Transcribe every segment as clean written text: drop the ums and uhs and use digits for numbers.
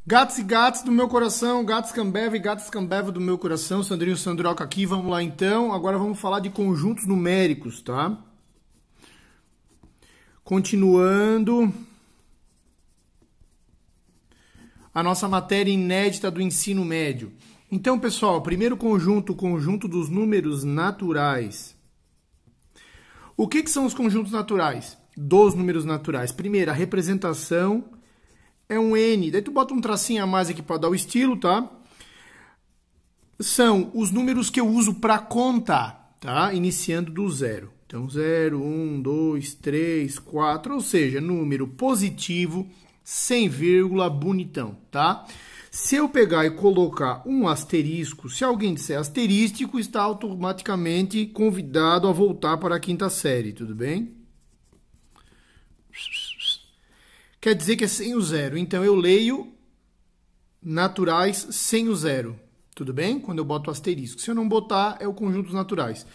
Gatos e gatos do meu coração, gatos Scambev e gatos Scambev do meu coração, Sandrinho Sandroca aqui, vamos lá então. Agora vamos falar de conjuntos numéricos, tá? Continuando a nossa matéria inédita do ensino médio. Então, pessoal, primeiro conjunto, o conjunto dos números naturais. O que são os conjuntos naturais? Dos números naturais. Primeiro, a representação é um N. Daí tu bota um tracinho a mais aqui para dar o estilo, tá? São os números que eu uso para contar, tá? Iniciando do zero. Então, 0, 1, 2, 3, 4, ou seja, número positivo, sem vírgula, bonitão, tá? Se eu pegar e colocar um asterisco, se alguém disser asterístico, está automaticamente convidado a voltar para a quinta série, tudo bem? Quer dizer que é sem o zero. Então, eu leio naturais sem o zero, tudo bem? Quando eu boto asterisco. Se eu não botar, é o conjunto dos naturais.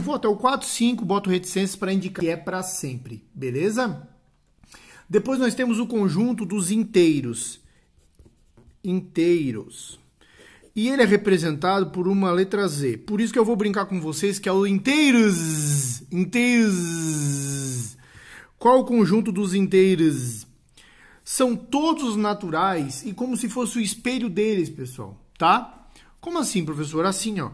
Vou até o 4, 5, boto reticências para indicar que é para sempre, beleza? Depois nós temos o conjunto dos inteiros. Inteiros. E ele é representado por uma letra Z. Por isso que eu vou brincar com vocês que é o inteiros. Inteiros. Qual o conjunto dos inteiros? São todos naturais e como se fosse o espelho deles, pessoal, tá? Como assim, professor? Assim, ó.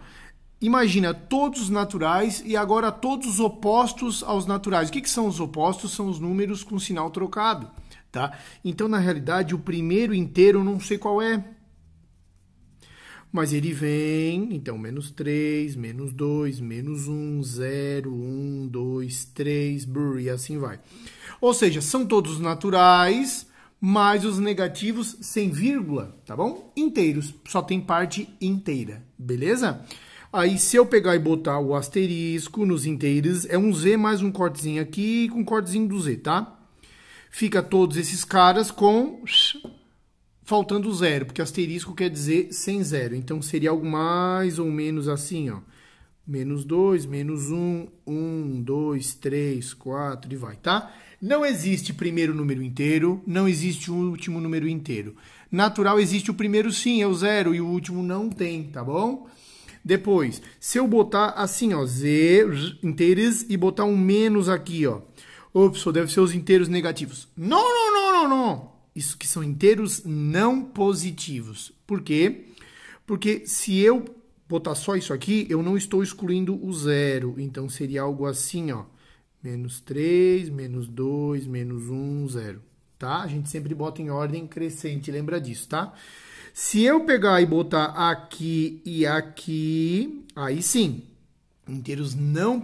Imagina todos naturais e agora todos os opostos aos naturais. O que são os opostos? São os números com sinal trocado, tá? Então, na realidade, o primeiro inteiro eu não sei qual é. Mas ele vem, então, menos 3, menos 2, menos 1, 0, 1, 2, 3, e assim vai. Ou seja, são todos naturais, mais os negativos sem vírgula, tá bom? Inteiros, só tem parte inteira, beleza? Aí, se eu pegar e botar o asterisco nos inteiros, é um Z mais um cortezinho aqui com um cortezinho do Z, tá? Fica todos esses caras com faltando zero, porque asterisco quer dizer sem zero. Então, seria algo mais ou menos assim, ó. Menos 2, menos 1, 1, 2, 3, 4 e vai, tá? Não existe primeiro número inteiro, não existe o último número inteiro. Natural existe o primeiro sim, é o zero, e o último não tem, tá bom? Depois, se eu botar assim, ó, Z, inteiros, e botar um menos aqui, ó. Ops, deve ser os inteiros negativos. Não, não, não, não, não. Isso que são inteiros não positivos. Por quê? Porque se eu botar só isso aqui, eu não estou excluindo o zero. Então, seria algo assim, ó. Menos 3, menos 2, menos 1, 0. Tá? A gente sempre bota em ordem crescente, lembra disso, tá? Se eu pegar e botar aqui e aqui, aí sim, inteiros não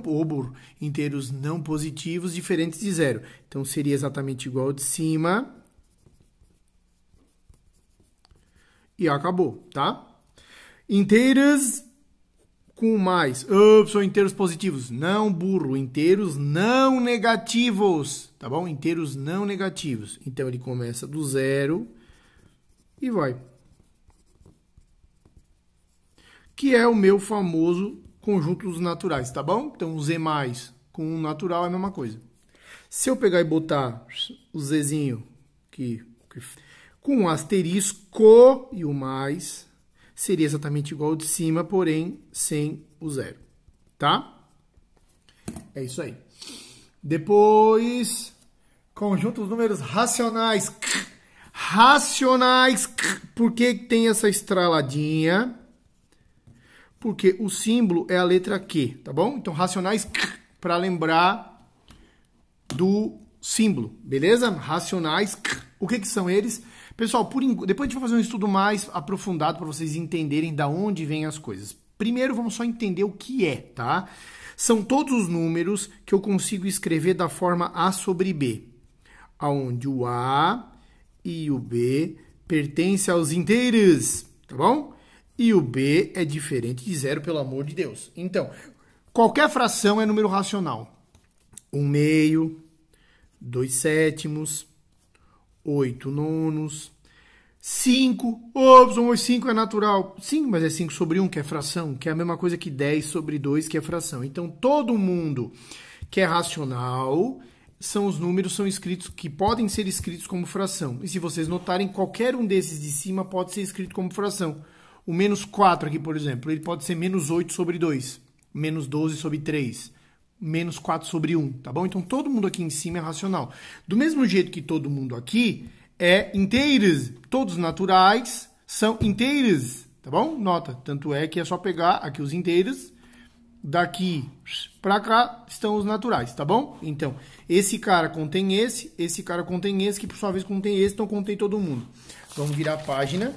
positivos diferentes de zero. Então, seria exatamente igual ao de cima. E acabou, tá? Inteiros com mais. São inteiros positivos. Não, burro. Inteiros não negativos, tá bom? Inteiros não negativos. Então, ele começa do zero e vai. Que é o meu famoso conjunto dos naturais, tá bom? Então, o Z mais com o natural é a mesma coisa. Se eu pegar e botar o Zzinho aqui, com um asterisco e o mais, seria exatamente igual ao de cima, porém sem o zero, tá? É isso aí. Depois, conjunto dos números racionais. Racionais. Por que tem essa estraladinha? Porque o símbolo é a letra Q, tá bom? Então, racionais para lembrar do símbolo, beleza? Racionais. O que são eles? Pessoal, depois a gente vai fazer um estudo mais aprofundado para vocês entenderem da onde vêm as coisas. Primeiro, vamos só entender o que é, tá? São todos os números que eu consigo escrever da forma A sobre B, onde o A e o B pertencem aos inteiros, tá bom? E o B é diferente de zero, pelo amor de Deus. Então, qualquer fração é número racional. 1/2, 2/7, 8 nonos, 5. 5 é natural. Sim, mas é 5 sobre 1, que é fração, que é a mesma coisa que 10 sobre 2, que é fração. Então, todo mundo que é racional são os números que podem ser escritos como fração. E se vocês notarem, qualquer um desses de cima pode ser escrito como fração. O menos 4 aqui, por exemplo, ele pode ser menos 8 sobre 2, menos 12 sobre 3, menos 4 sobre 1, tá bom? Então, todo mundo aqui em cima é racional. Do mesmo jeito que todo mundo aqui é inteiros. Todos naturais são inteiros, tá bom? Nota, tanto é que é só pegar aqui os inteiros, daqui para cá estão os naturais, tá bom? Então, esse cara contém esse cara contém esse, que por sua vez contém esse, então contém todo mundo. Vamos virar a página.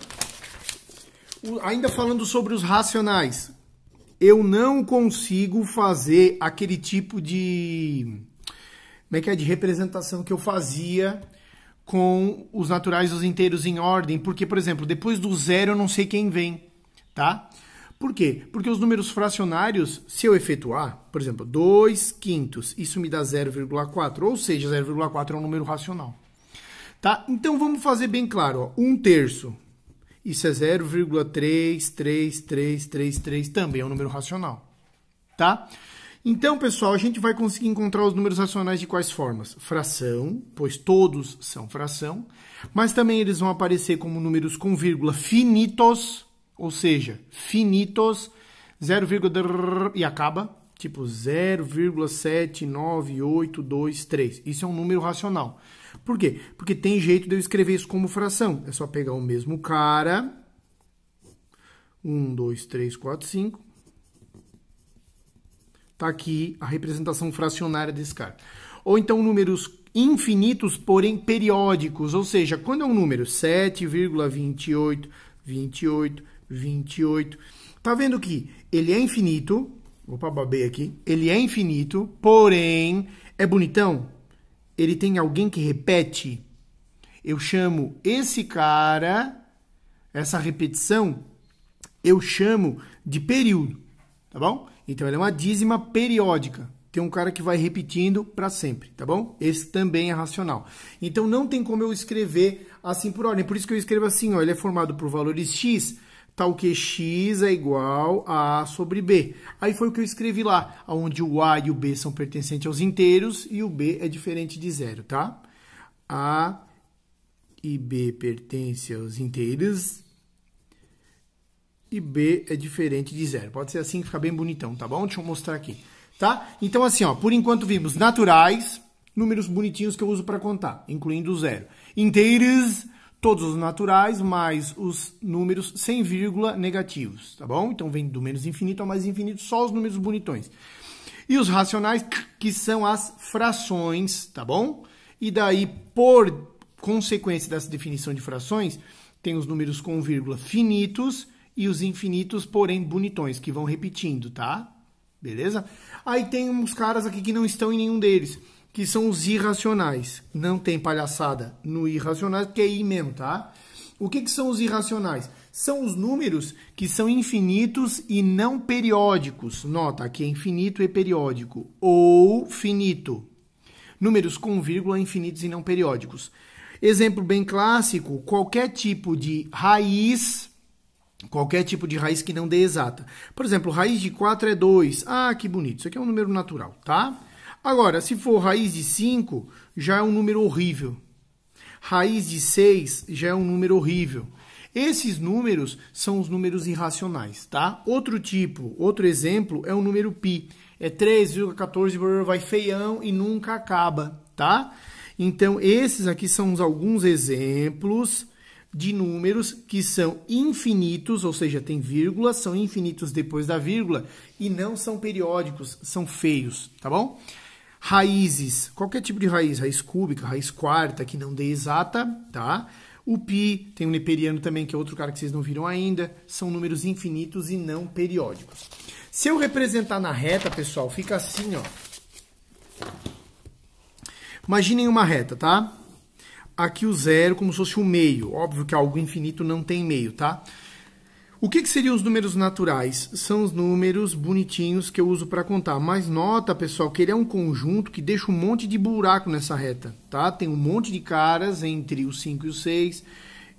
Ainda falando sobre os racionais, eu não consigo fazer aquele tipo de, de representação que eu fazia com os naturais e os inteiros em ordem, porque, por exemplo, depois do zero eu não sei quem vem, tá? Por quê? Porque os números fracionários, se eu efetuar, por exemplo, 2 quintos, isso me dá 0,4, ou seja, 0,4 é um número racional, tá? Então, vamos fazer bem claro, ó, 1 terço. Isso é 0,33333, também é um número racional, tá? Então, pessoal, a gente vai conseguir encontrar os números racionais de quais formas? Fração, pois todos são fração, mas também eles vão aparecer como números com vírgula finitos, ou seja, finitos, 0, e acaba, tipo 0,79823. Isso é um número racional. Por quê? Porque tem jeito de eu escrever isso como fração. É só pegar o mesmo cara. 1, 2, 3, 4, 5. Tá aqui a representação fracionária desse cara. Ou então números infinitos, porém periódicos. Ou seja, quando é um número 7,28, 28, 28. Tá vendo que ele é infinito. Opa, babei aqui. Ele é infinito, porém é bonitão. Ele tem alguém que repete. Eu chamo esse cara, essa repetição, eu chamo de período, tá bom? Então, ele é uma dízima periódica. Tem um cara que vai repetindo para sempre, tá bom? Esse também é racional. Então, não tem como eu escrever assim por ordem. Por isso que eu escrevo assim, ó, ele é formado por valores x, tal que x é igual a A sobre B. Aí foi o que eu escrevi lá, onde o A e o B são pertencentes aos inteiros e o B é diferente de zero, tá? A e B pertencem aos inteiros e B é diferente de zero. Pode ser assim que fica bem bonitão, tá bom? Deixa eu mostrar aqui, tá? Então, assim, ó, por enquanto vimos naturais, números bonitinhos que eu uso para contar, incluindo o zero. Inteiros, todos os naturais, mais os números sem vírgula negativos, tá bom? Então, vem do menos infinito ao mais infinito, só os números bonitões. E os racionais, que são as frações, tá bom? E daí, por consequência dessa definição de frações, tem os números com vírgula finitos e os infinitos, porém bonitões, que vão repetindo, tá? Beleza? Aí tem uns caras aqui que não estão em nenhum deles, que são os irracionais. Não tem palhaçada no irracionais, porque é I mesmo, tá? O que são os irracionais? São os números que são infinitos e não periódicos. Nota, aqui é infinito e periódico. Ou finito. Números com vírgula infinitos e não periódicos. Exemplo bem clássico, qualquer tipo de raiz que não dê exata. Por exemplo, raiz de 4 é 2. Ah, que bonito. Isso aqui é um número natural, tá? Agora, se for raiz de 5, já é um número horrível. Raiz de 6 já é um número horrível. Esses números são os números irracionais, tá? Outro exemplo é o número π. É 3,14, vai feião e nunca acaba, tá? Então, esses aqui são alguns exemplos de números que são infinitos, ou seja, tem vírgula, são infinitos depois da vírgula e não são periódicos, são feios, tá bom? Raízes, qualquer tipo de raiz cúbica, raiz quarta, que não dê exata, tá? O π, tem o neperiano também, que é outro cara que vocês não viram ainda, são números infinitos e não periódicos. Se eu representar na reta, pessoal, fica assim, ó. Imaginem uma reta, tá? Aqui o zero como se fosse um meio. Óbvio que algo infinito não tem meio, tá? O que seriam os números naturais? São os números bonitinhos que eu uso para contar. Mas nota, pessoal, que ele é um conjunto que deixa um monte de buraco nessa reta, tá? Tem um monte de caras entre o 5 e o 6,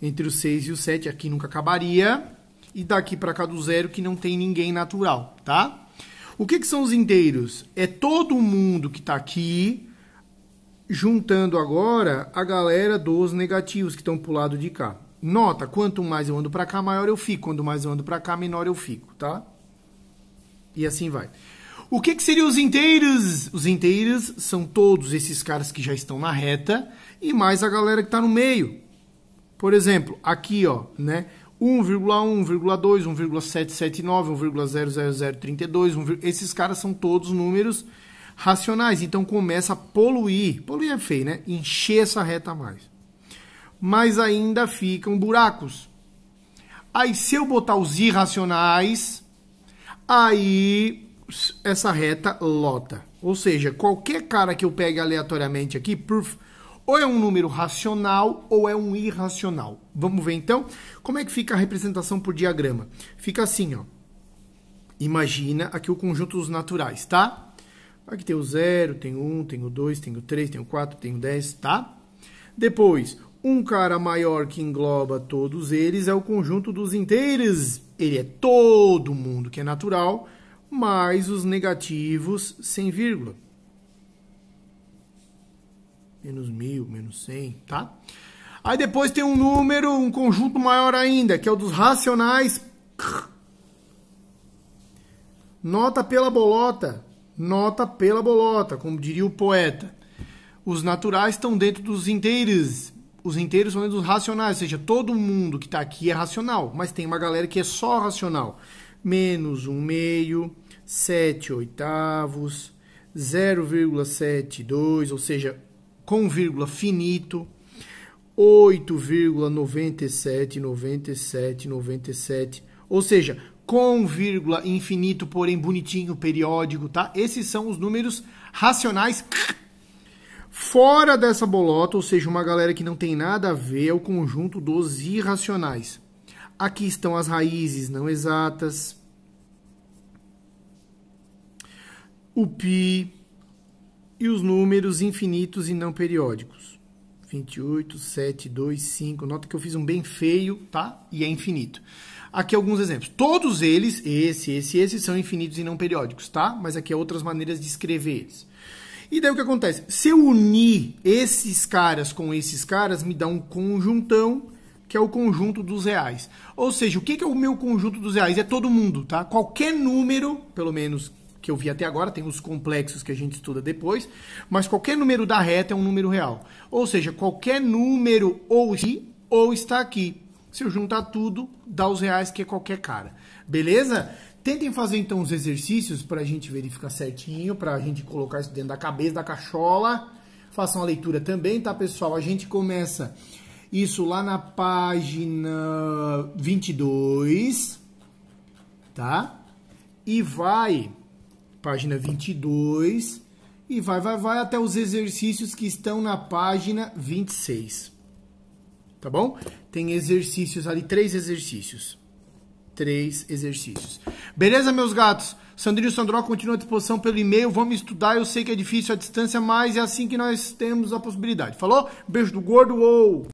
entre o 6 e o 7, aqui nunca acabaria. E daqui para cá do zero que não tem ninguém natural, tá? O que são os inteiros? É todo mundo que está aqui juntando agora a galera dos negativos que estão pro lado de cá. Nota, quanto mais eu ando para cá, maior eu fico. Quanto mais eu ando para cá, menor eu fico, tá? E assim vai. O que seriam os inteiros? Os inteiros são todos esses caras que já estão na reta e mais a galera que está no meio. Por exemplo, aqui, ó, né? 1,1, 1,2, 1,779, 1,00032, esses caras são todos números racionais. Então começa a poluir. Poluir é feio, né? Encher essa reta mais. Mas ainda ficam buracos. Aí se eu botar os irracionais, aí essa reta lota. Ou seja, qualquer cara que eu pegue aleatoriamente aqui, ou é um número racional ou é um irracional. Vamos ver então como é que fica a representação por diagrama. Fica assim, ó. Imagina aqui o conjunto dos naturais, tá? Aqui tem o 0, tem o 1, tem o 2, tem o 3, tem o 4, tem o 10, tá? Depois, um cara maior que engloba todos eles é o conjunto dos inteiros. Ele é todo mundo que é natural, mais os negativos sem vírgula. Menos 1000, menos 100, tá? Aí depois tem um número, um conjunto maior ainda, que é o dos racionais. Nota pela bolota. Nota pela bolota, como diria o poeta. Os naturais estão dentro dos inteiros. Os inteiros são dentro dos racionais, ou seja, todo mundo que está aqui é racional, mas tem uma galera que é só racional. Menos 1 meio, 7 oitavos, 0,72, ou seja, com vírgula finito, 8,97, ou seja, com vírgula infinito, porém bonitinho, periódico, tá? Esses são os números racionais. Fora dessa bolota, ou seja, uma galera que não tem nada a ver, é o conjunto dos irracionais. Aqui estão as raízes não exatas, o π e os números infinitos e não periódicos. 28, 7, 2, 5. Nota que eu fiz um bem feio, tá? E é infinito. Aqui alguns exemplos. Todos eles, esse, são infinitos e não periódicos, tá? Mas aqui há outras maneiras de escrever eles. E daí o que acontece? Se eu unir esses caras com esses caras, me dá um conjuntão, que é o conjunto dos reais. Ou seja, o que é o meu conjunto dos reais? É todo mundo, tá? Qualquer número, pelo menos que eu vi até agora, tem os complexos que a gente estuda depois, mas qualquer número da reta é um número real. Ou seja, qualquer número ou está aqui. Se eu juntar tudo, dá os reais, que é qualquer cara. Beleza? Tentem fazer então os exercícios para a gente verificar certinho, para a gente colocar isso dentro da cabeça, da cachola. Façam a leitura também, tá, pessoal? A gente começa isso lá na página 22, tá? E vai, página 22, e vai até os exercícios que estão na página 26. Tá bom? Tem exercícios ali, 3 exercícios. 3 exercícios. Beleza, meus gatos? Sandrinho Sandró continua à disposição pelo e-mail. Vamos estudar. Eu sei que é difícil a distância, mas é assim que nós temos a possibilidade. Falou? Beijo do gordo. Uou!